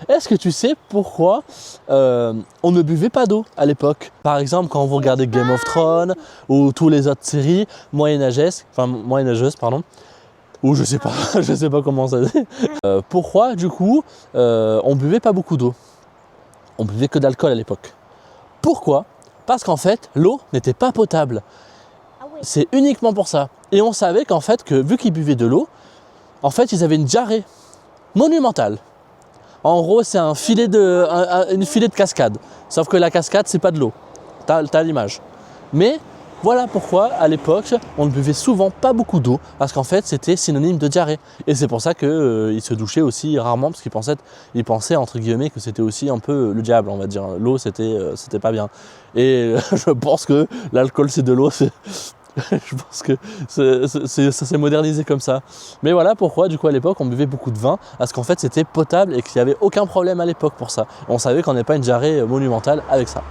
Est-ce que tu sais pourquoi on ne buvait pas d'eau à l'époque? Par exemple, quand vous regardez Game of Thrones ou toutes les autres séries moyenâgeuses, pardon, ou je sais pas, je sais pas comment ça se dit. Pourquoi du coup on buvait pas beaucoup d'eau? On buvait que d'alcool à l'époque. Pourquoi? Parce qu'en fait, l'eau n'était pas potable. C'est uniquement pour ça. Et on savait qu'en fait, que vu qu'ils buvaient de l'eau, en fait, ils avaient une diarrhée monumentale. En gros, c'est une filet de cascade. Sauf que la cascade, c'est pas de l'eau. T'as l'image. Mais voilà pourquoi, à l'époque, on ne buvait souvent pas beaucoup d'eau, parce qu'en fait, c'était synonyme de diarrhée. Et c'est pour ça qu'ils se douchaient aussi rarement, parce qu'ils pensaient, entre guillemets, que c'était aussi un peu le diable, on va dire. L'eau, c'était pas bien. Et je pense que l'alcool, c'est de l'eau. Je pense que ça s'est modernisé comme ça. Mais voilà pourquoi, du coup, à l'époque, on buvait beaucoup de vin, parce qu'en fait, c'était potable et qu'il n'y avait aucun problème à l'époque pour ça. On savait qu'on n'avait pas une diarrhée monumentale avec ça.